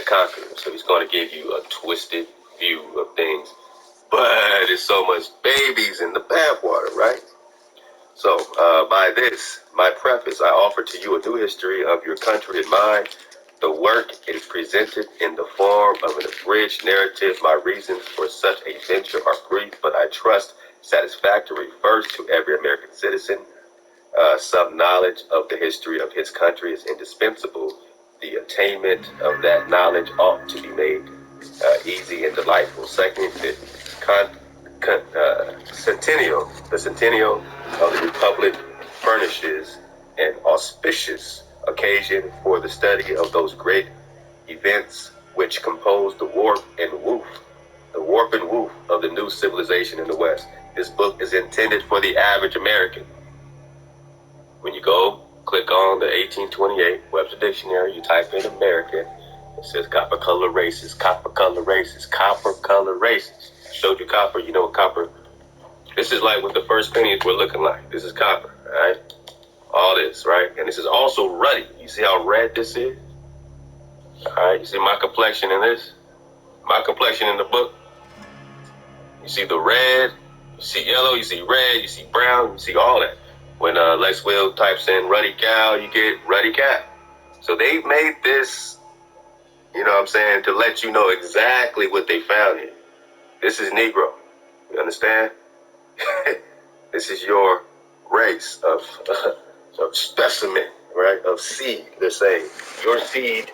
conquer. So he's going to give you a twisted view of things. But there's so much babies in the bathwater, right? So by this, my preface, I offer to you a new history of your country and mine. The work is presented in the form of an abridged narrative. My reasons for such a venture are brief, but I trust satisfactory first to every American citizen. Some knowledge of the history of his country is indispensable. The attainment of that knowledge ought to be made easy and delightful. Second, the centennial of the Republic furnishes an auspicious occasion for the study of those great events which compose the warp and woof of the new civilization in the West. This book is intended for the average American. When you go click on the 1828 Webster Dictionary, you type in American, it says copper color races, copper color races, copper color races. Showed you copper, you know what copper. This is like what the first pennies were looking like. This is copper, all right? All this, right? And this is also ruddy. You see how red this is? All right, you see my complexion in this? My complexion in the book? You see the red, you see yellow, you see red, you see brown, you see all that. When Lex Will types in ruddy cow, you get ruddy cat. So they made this, you know what I'm saying, to let you know exactly what they found here. This is Negro. You understand? This is your race of specimen, right? Of seed, they're saying. Your seed,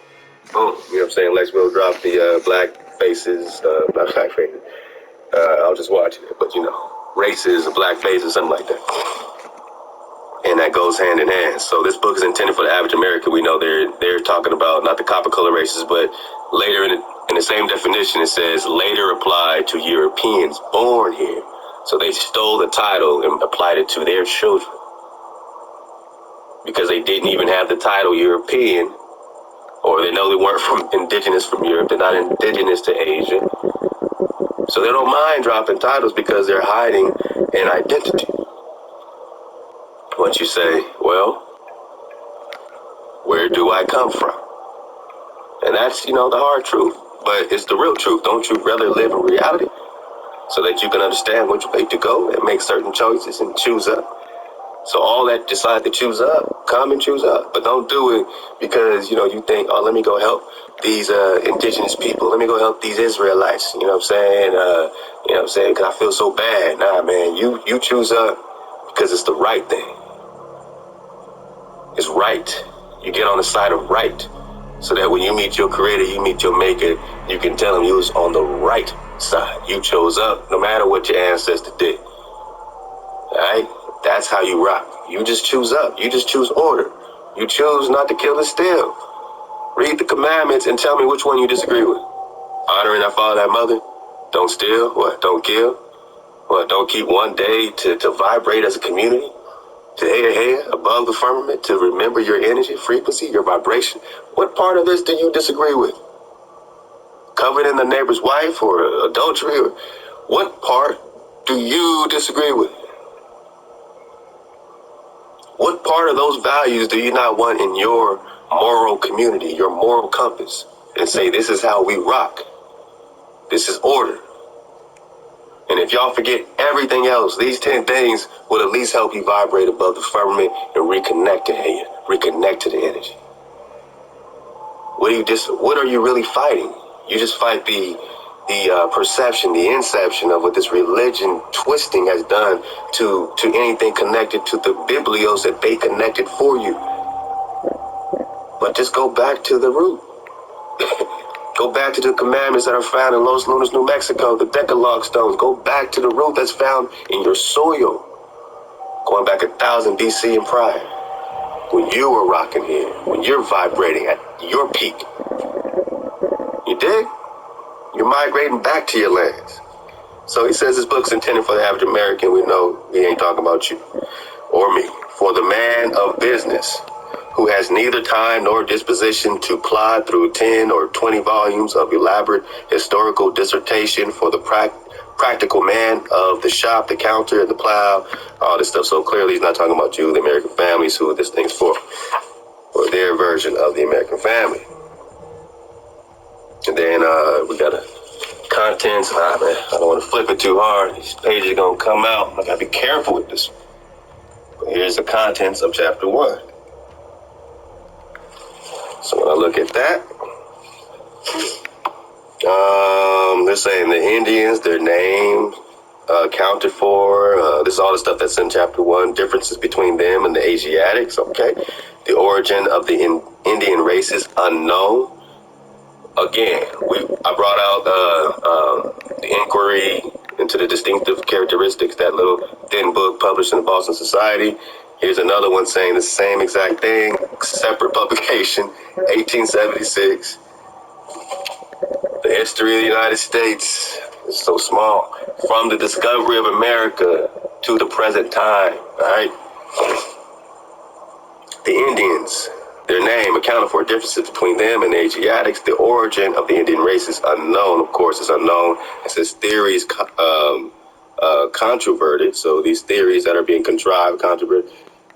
boom. You know what I'm saying? Lex Will dropped the black faces, not black faces. I was just watching it, but you know, races, black faces, something like that. And that goes hand in hand. So this book is intended for the average American. We know they're talking about not the copper color races, but later in the same definition, it says later applied to Europeans born here. So they stole the title and applied it to their children because they didn't even have the title European, or they know they weren't indigenous from Europe. They're not indigenous to Asia. So they don't mind dropping titles because they're hiding an identity. Once you say, well, where do I come from? And that's, you know, the hard truth, but it's the real truth. Don't you rather live in reality so that you can understand which way to go and make certain choices and choose up? So all that decide to choose up, come and choose up, but don't do it because, you know, you think, oh, let me go help these indigenous people. Let me go help these Israelites. You know what I'm saying? You know what I'm saying? Because I feel so bad. Nah, man, you choose up because it's the right thing. It's right. You get on the side of right so that when you meet your creator, you meet your maker, you can tell him you was on the right side. You chose up no matter what your ancestor did. All right? That's how you rock. You just choose up. You just choose order. You choose not to kill and steal. Read the commandments and tell me which one you disagree with. Honoring thy father and mother. Don't steal. What? Don't kill. What? Don't keep one day to vibrate as a community. To head above the firmament, to remember your energy, frequency, your vibration. What part of this do you disagree with? Coveting the neighbor's wife or adultery? Or what part do you disagree with? What part of those values do you not want in your moral community, your moral compass? And say, this is how we rock. This is order. And if y'all forget everything else, these 10 things will at least help you vibrate above the firmament and reconnect to the energy. What are you really fighting? You just fight the perception, the inception of what this religion twisting has done to anything connected to the biblios that they connected for you. But just go back to the root. Go back to the commandments that are found in Los Lunas, New Mexico, the Decalogue stones. Go back to the root that's found in your soil. Going back 1000 BC and prior. When you were rocking here, when you're vibrating at your peak. You dig? You're migrating back to your lands. So he says this book's intended for the average American. We know he ain't talking about you or me. For the man of business, who has neither time nor disposition to plod through 10 or 20 volumes of elaborate historical dissertation, for the practical man of the shop, the counter, and the plow, all this stuff. So clearly he's not talking about you, the American families, who this thing's for, or their version of the American family. And then we got a contents. Man, I don't want to flip it too hard. These pages are going to come out. I got to be careful with this. But here's the contents of chapter 1. So when I look at that, they're saying the Indians, their name, accounted for. This is all the stuff that's in chapter 1. Differences between them and the Asiatics. Okay. The origin of the Indian race is unknown. Again, I brought out the inquiry into the distinctive characteristics, that little thin book published in the Boston Society. Here's another one saying the same exact thing, separate publication, 1876. The history of the United States is so small. From the discovery of America to the present time, all right? The Indians, their name accounted for differences between them and the Asiatics. The origin of the Indian race is unknown. Of course, it's unknown. It says theories controverted. So these theories that are being contrived, controverted.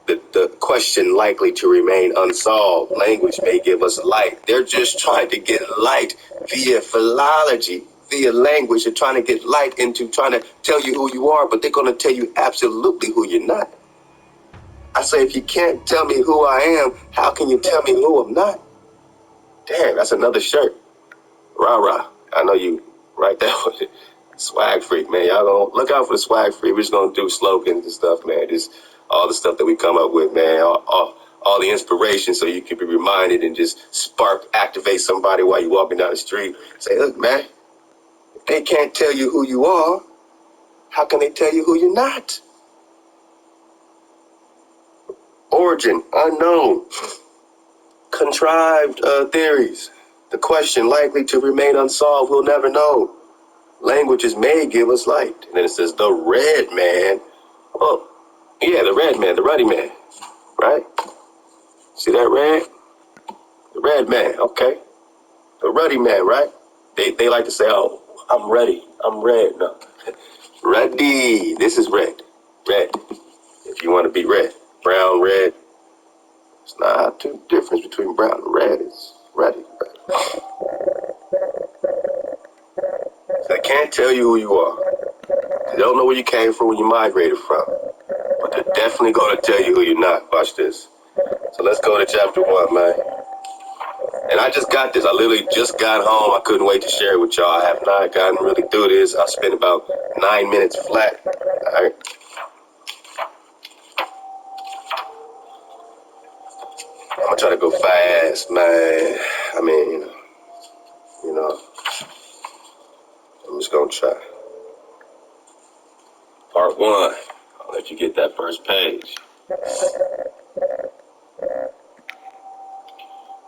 The question likely to remain unsolved. Language may give us light. They're just trying to get light via philology, via language. They're trying to get light into trying to tell you who you are, but they're going to tell you absolutely who you're not. I say, if you can't tell me who I am, how can you tell me who I'm not? Damn, that's another shirt. Rah-rah. I know you right there with it. Swag Freak, man. Y'all gonna look out for the Swag Freak. We're just gonna do slogans and stuff, man. Just all the stuff that we come up with, man. All the inspiration, so you can be reminded and just activate somebody while you're walking down the street. Say, look, man, if they can't tell you who you are, how can they tell you who you're not? Origin, unknown. Contrived theories. The question likely to remain unsolved, we'll never know. Languages may give us light. And then it says the red man. Oh, yeah, the red man, the ruddy man, right? See that red? The red man, okay. The ruddy man, right? They like to say, oh, I'm ready. I'm red. No. Ruddy. This is red. Red. If you want to be red. Brown, red. It's not too difference between brown and red. It's ruddy. So they can't tell you who you are. They don't know where you came from, where you migrated from. But they're definitely going to tell you who you're not. Watch this. So let's go to chapter 1, man. And I just got this. I literally just got home. I couldn't wait to share it with y'all. I have not gotten really through this. I spent about 9 minutes flat. All right. I'm going to try to go fast, man. I mean, you know, I'm just going to try. Part 1. I'll let you get that first page.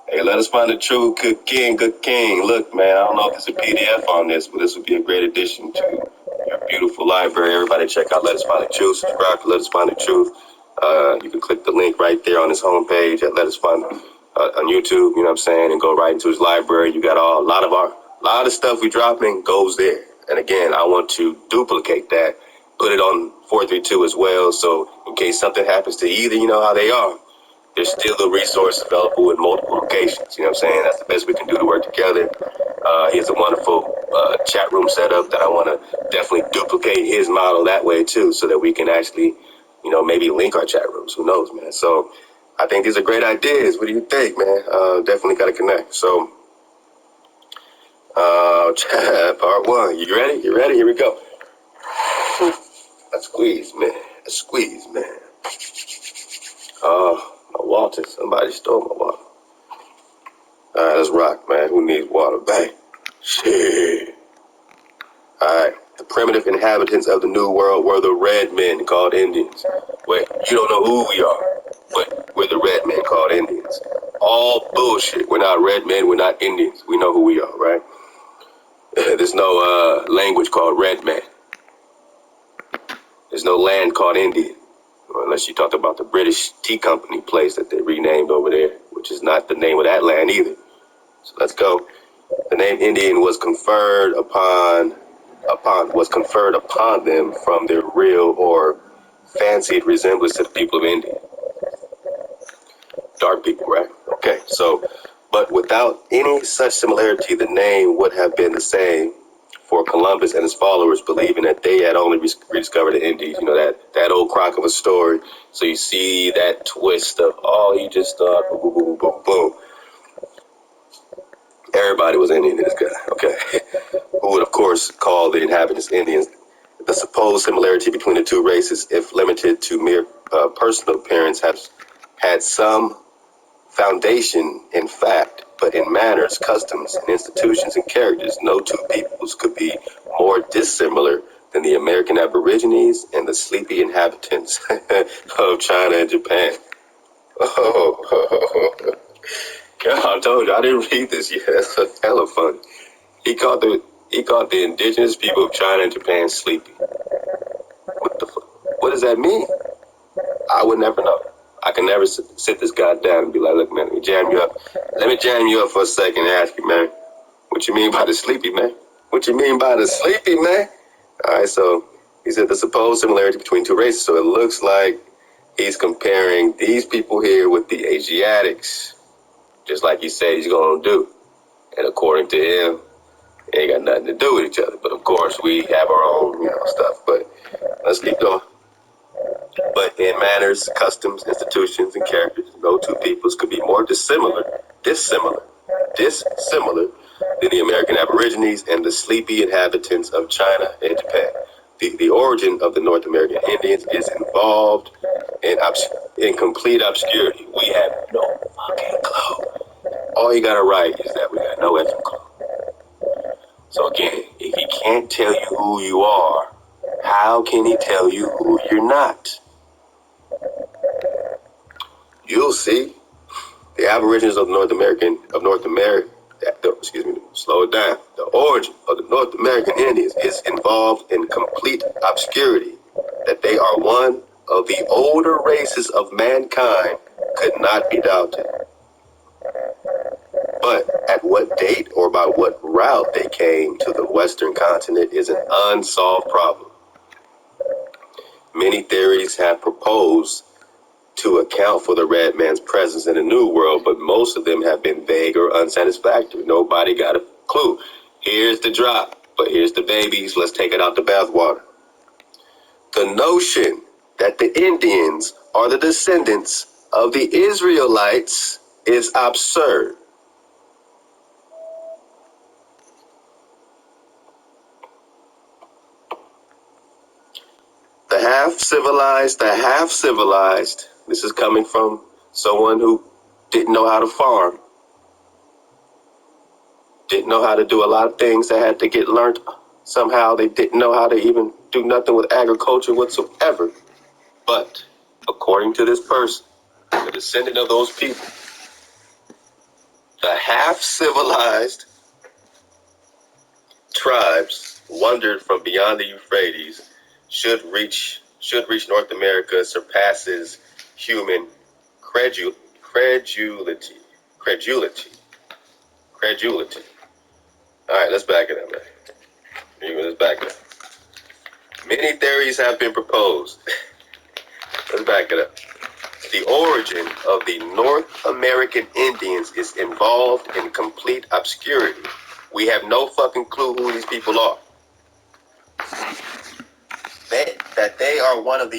Hey, let us find the true good king, good king. Look, man, I don't know if there's a PDF on this, but this would be a great addition to your beautiful library. Everybody check out Let Us Find the Truth. Subscribe to Let Us Find the Truth. You can click the link right there on his homepage at Let Us Find on YouTube, you know what I'm saying, and go right into his library. You got a lot of stuff we dropping goes there. And again, I want to duplicate that, put it on 432 as well, so in case something happens to either, you know how they are. There's still a resource available in multiple locations. You know what I'm saying? That's the best we can do to work together. He has a wonderful chat room setup that I want to definitely duplicate his model that way too, so that we can actually, you know, maybe link our chat rooms. Who knows, man? So I think these are great ideas. What do you think, man? Definitely got to connect. So part 1. You ready? You ready? Here we go. A squeeze, man. A squeeze, man. My water. Somebody stole my water. All right, let's rock, man. Who needs water? Bang. Shit. All right. The primitive inhabitants of the New World were the red men called Indians. Wait, you don't know who we are, but we're the red men called Indians. All bullshit. We're not red men. We're not Indians. We know who we are, right? There's no language called red man. There's no land called Indian. Unless you talked about the British Tea Company place that they renamed over there, which is not the name of that land either. So let's go. The name Indian was conferred upon them from their real or fancied resemblance to the people of India. Dark people, right? Okay, so But without any such similarity, the name would have been the same for Columbus and his followers, believing that they had only rediscovered the Indies. You know, that old crock of a story. So you see that twist of, oh, he just thought, boom, boom, boom, boom, boom. Everybody was Indian in this guy, okay? Who would, of course, call the inhabitants Indians. The supposed similarity between the two races, if limited to mere personal appearance, has had some foundation in fact, but in manners, customs, and institutions and characters, no two peoples could be more dissimilar than the American Aborigines and the sleepy inhabitants of China and Japan. Oh, God, I told you, I didn't read this yet. That's hella funny. He called the indigenous people of China and Japan sleepy. What the fuck? What does that mean? I would never know. I can never sit this guy down and be like, look, man, let me jam you up. Let me jam you up for a second and ask you, man, what you mean by the sleepy, man? What you mean by the sleepy, man? All right, so he said the supposed similarity between two races. So it looks like he's comparing these people here with the Asiatics, just like he said he's going to do. And according to him, it ain't got nothing to do with each other. But of course, we have our own, stuff. But let's keep going. But in manners, customs, institutions, and characters, no two peoples could be more dissimilar than the American Aborigines and the sleepy inhabitants of China and Japan. The origin of the North American Indians is involved in complete obscurity. We have no fucking clue. All you gotta write is that we got no effing clue. So again, if he can't tell you who you are, how can he tell you who you're not? You'll see. The Aborigines of North America, slow it down. The origin of the North American Indians is involved in complete obscurity. That they are one of the older races of mankind could not be doubted. But at what date or by what route they came to the Western continent is an unsolved problem. Many theories have proposed to account for the red man's presence in the New World, but most of them have been vague or unsatisfactory. Nobody got a clue. Here's the drop, but here's the babies. Let's take it out the bathwater. The notion that the Indians are the descendants of the Israelites is absurd. The half civilized, this is coming from someone who didn't know how to farm, didn't know how to do a lot of things that had to get learned somehow. They didn't know how to even do nothing with agriculture whatsoever. But according to this person, the descendant of those people, the half civilized tribes wandered from beyond the Euphrates should reach North America surpasses human credulity. All right, let's back it up, man. Let's back it up. Many theories have been proposed. Let's back it up. The origin of the North American Indians is involved in complete obscurity. We have no fucking clue who these people are. That they are one of the